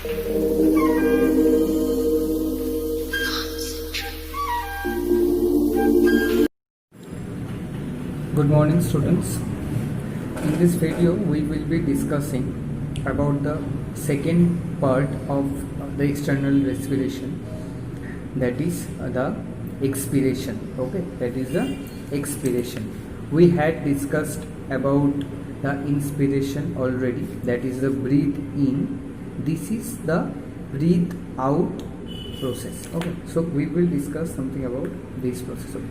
Good morning, students. In this video we will be discussing about the second part of the external respiration, that is the expiration. Okay, that is the expiration. We had discussed about the inspiration already, that is the breathe in. This is the breathe out process. Okay, so we will discuss something about this process. Okay.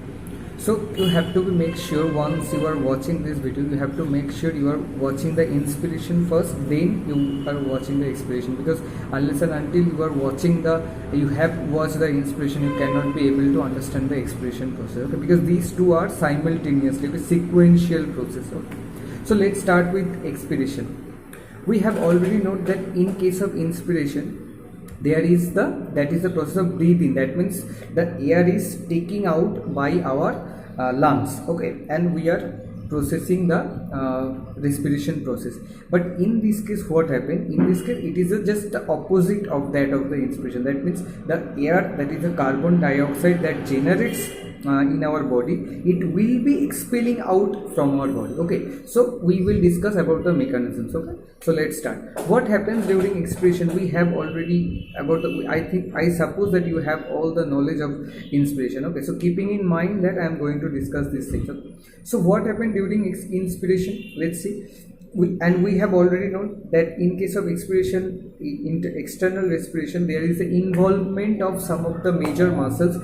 So you have to make sure, once you are watching this video, you have to make sure you are watching the inspiration first, then you are watching the expiration, because unless and until you have watched the inspiration, you cannot be able to understand the expiration process. Okay, because these two are simultaneously a sequential process. Okay. So let's start with expiration. We have already noted that in case of inspiration, that is the process of breathing. That means the air is taking out by our lungs. Okay, and we are processing the respiration process. But in this case, what happened? In this case, it is just the opposite of that of the inspiration. That means the air, that is the carbon dioxide that generates in our body, it will be expelling out from our body. Okay, so we will discuss about the mechanisms. Okay, so let's start. What happens during expiration? We have already about the, I suppose that you have all the knowledge of inspiration. Okay, so keeping in mind that I am going to discuss this thing. Okay. So what happened during inspiration? Let's see. We have already known that in case of expiration, external respiration, there is the involvement of some of the major muscles,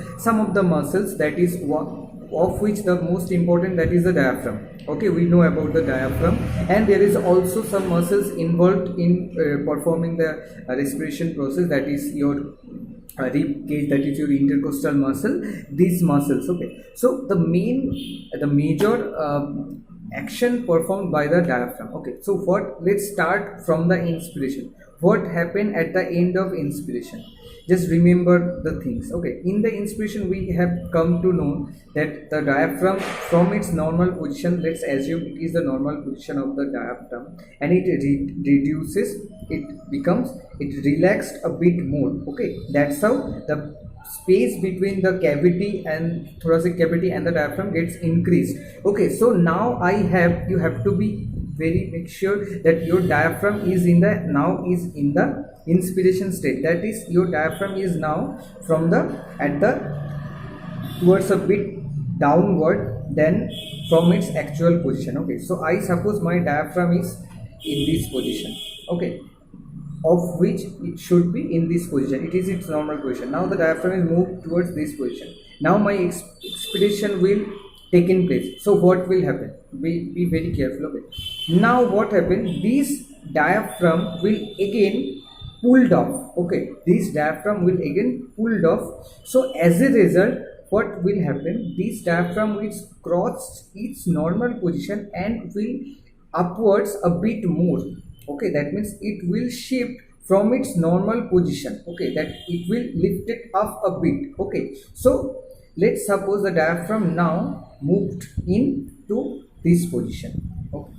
that is one of which the most important, that is the diaphragm. Okay, we know about the diaphragm, and there is also some muscles involved in performing the respiration process, that is your rib cage, that is your intercostal muscle, these muscles. Okay, so the major action performed by the diaphragm. Okay, so let's start from the inspiration. What happened at the end of inspiration? Just remember the things. Okay, in the inspiration we have come to know that the diaphragm, from its normal position, let's assume it is the normal position of the diaphragm, and it reduces, it relaxed a bit more. Okay, that's how the space between the cavity and thoracic cavity and the diaphragm gets increased. Okay, so now you have to be make sure that your diaphragm is in the inspiration state. That is, your diaphragm is now towards a bit downward than from its actual position. Okay, so I suppose my diaphragm is in this position. Okay, of which it should be in this position. It is its normal position. Now the diaphragm is moved towards this position. Now my expiration will take in place. So what will happen? Be very careful. Okay. Now what happened? This diaphragm will again pulled off. Okay. This diaphragm will again pulled off. So as a result, what will happen? This diaphragm will cross its normal position and will upwards a bit more. Okay, that means it will shift from its normal position. Okay, that it will lift it up a bit. Okay, so let's suppose the diaphragm now moved into this position. Okay,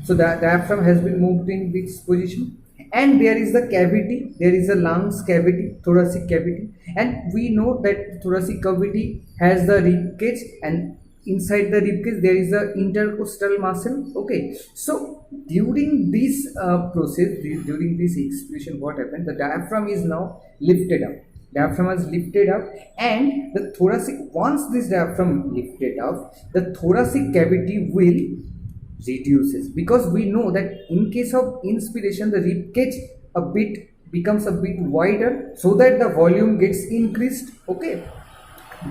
so the diaphragm has been moved in this position, and there is the cavity, there is a lungs cavity, thoracic cavity, and we know that thoracic cavity has the rib cage, and inside the rib cage there is the intercostal muscle. Okay, so during this process, during this expiration, what happened? The diaphragm is now lifted up. Diaphragm is lifted up, and the thoracic, once this diaphragm lifted up, the thoracic cavity will reduces, because we know that in case of inspiration, the rib cage becomes a bit wider, so that the volume gets increased. Okay,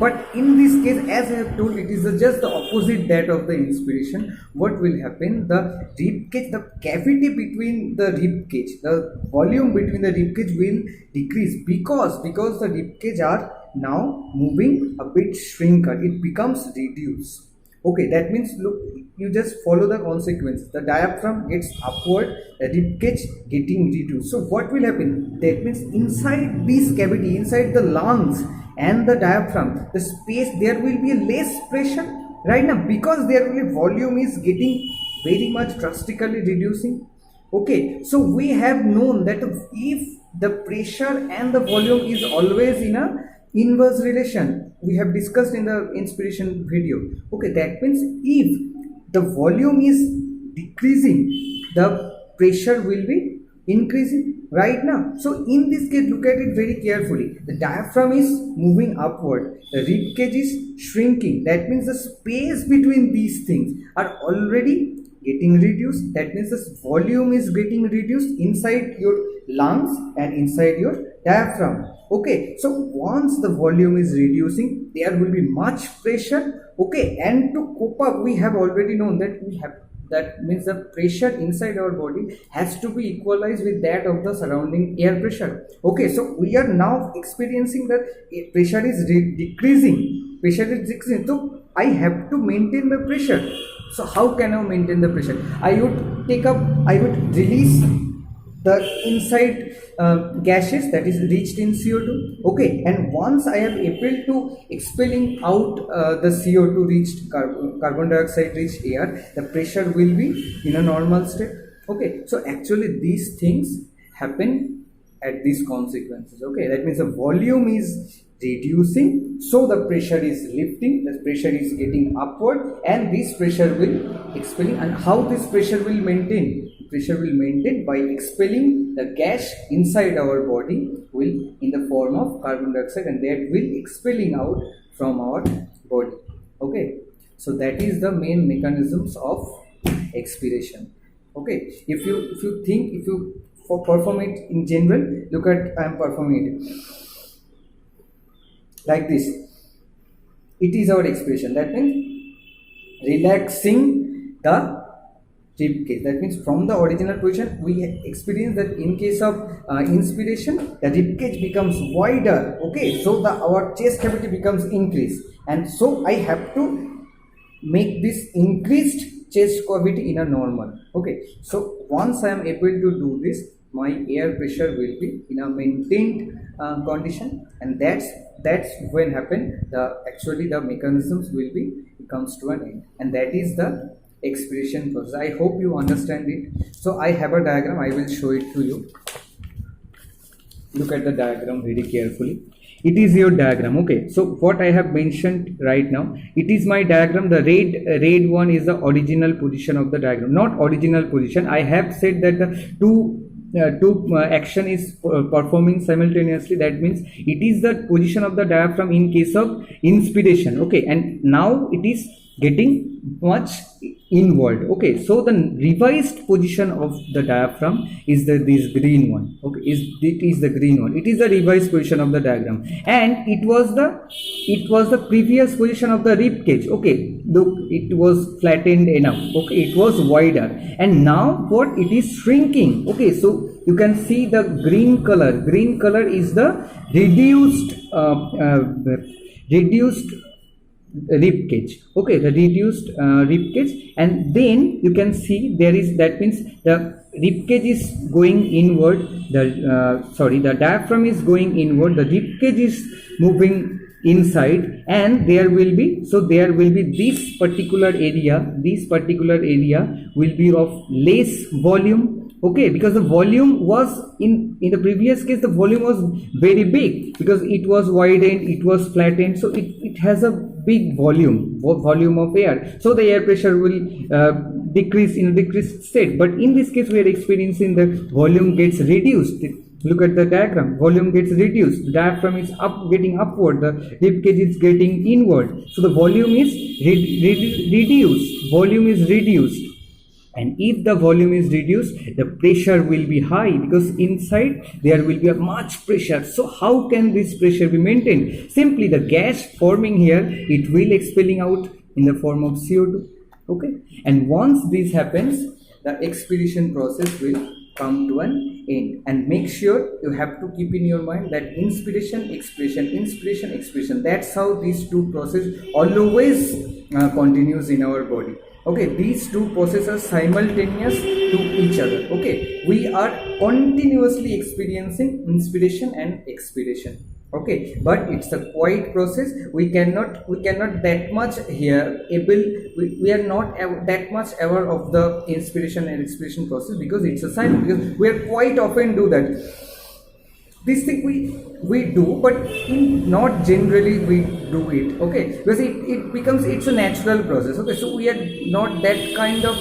but in this case, as I have told, it is just the opposite that of the inspiration. What will happen? The rib cage, the cavity between the rib cage, the volume between the rib cage will decrease, because the rib cage are now moving a bit shrinker. It becomes reduced. Okay, that means, look, you just follow the consequences. The diaphragm gets upward, the rib cage getting reduced. So what will happen? That means inside this cavity, inside the lungs and the diaphragm, the space, there will be a less pressure right now, because there will be volume is getting very much drastically reducing. Okay, so we have known that if the pressure and the volume is always in a inverse relation. We have discussed in the inspiration video. Okay, that means if the volume is decreasing, the pressure will be increasing right now. So in this case, look at it very carefully. The diaphragm is moving upward, the rib cage is shrinking. That means the space between these things are already getting reduced. That means the volume is getting reduced inside your lungs and inside your diaphragm. Okay, so once the volume is reducing, there will be much pressure. Okay, and to cope up, we have already known that that means the pressure inside our body has to be equalized with that of the surrounding air pressure. Okay, so we are now experiencing that pressure is decreasing. Pressure is decreasing, so I have to maintain the pressure. So how can I maintain the pressure? I would release the inside gases that is reached in CO2. Okay, and once I am able to expelling out the CO2 reached carbon dioxide reached air, the pressure will be in a normal state. Okay, so actually these things happen at these consequences. Okay, that means the volume is reducing, so the pressure is lifting, the pressure is getting upward, and this pressure will expelling. And how this pressure will maintain? Pressure will maintain by expelling the gas inside our body will in the form of carbon dioxide, and that will expelling out from our body. Okay, so that is the main mechanisms of expiration. Okay, if you perform it in general, look at I am performing it like this. It is our expiration. That means relaxing the rib cage. That means from the original position, we experience that in case of inspiration, the rib cage becomes wider. Okay, so our chest cavity becomes increased, and so I have to make this increased chest cavity in a normal. Okay, so once I am able to do this, my air pressure will be in a maintained condition, and that's when actually the mechanisms will be comes to an end, and that is the expiration process. I hope you understand it. So I have a diagram, I will show it to you. Look at the diagram very carefully. It is your diagram. Okay, so what I have mentioned right now, it is my diagram. The red one is the original position of the diagram, not original position. I have said that the two action is performing simultaneously. That means it is the position of the diaphragm in case of inspiration. Okay, and now it is getting much inward. Okay, so the revised position of the diaphragm is this green one. Okay, it is the green one. It is the revised position of the diagram, and it was the previous position of the rib cage. Okay, look, it was flattened enough. Okay, it was wider, and now what, it is shrinking. Okay, so you can see the green color. Green color is the reduced rib cage. Okay, the reduced rib cage, and then you can see there is, that means the rib cage is going inward, the diaphragm is going inward, the rib cage is moving inside, and there will be this particular area will be of less volume. Okay, because the volume was in the previous case, the volume was very big because it was widened, it was flattened, so it has a big volume of air, so the air pressure will decrease in a decreased state. But in this case, we are experiencing the volume gets reduced. Look at the diagram, volume gets reduced, the diaphragm is getting upward, the rib cage is getting inward, so the volume is reduced. And if the volume is reduced, the pressure will be high because inside there will be a much pressure. So how can this pressure be maintained? Simply the gas forming here, it will expelling out in the form of CO2. Okay, and once this happens, the expiration process will come to an end. And make sure you have to keep in your mind that inspiration, expiration. That's how these two processes always continues in our body. Okay, these two processes are simultaneous to each other. Okay, we are continuously experiencing inspiration and expiration. Okay, but it's a quiet process. We cannot that much here we are not that much aware of the inspiration and expiration process because it's a silent, because we are quite often do that. this thing we do, but not generally we do it, okay, because it becomes, it's a natural process, okay, so we are not that kind of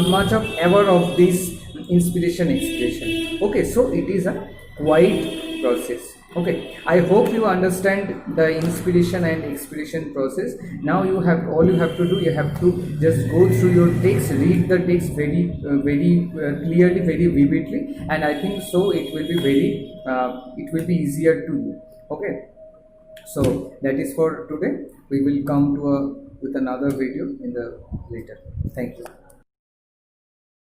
much of aware of this inspiration expression, okay, so it is a quiet process. Okay, I hope you understand the inspiration and expiration process. Now you have, all you have to do, you have to just go through your text, read the text very clearly, very vividly, and I think so it will be very it will be easier to you. Okay, so that is for today. We will come to with another video in the later. Thank you.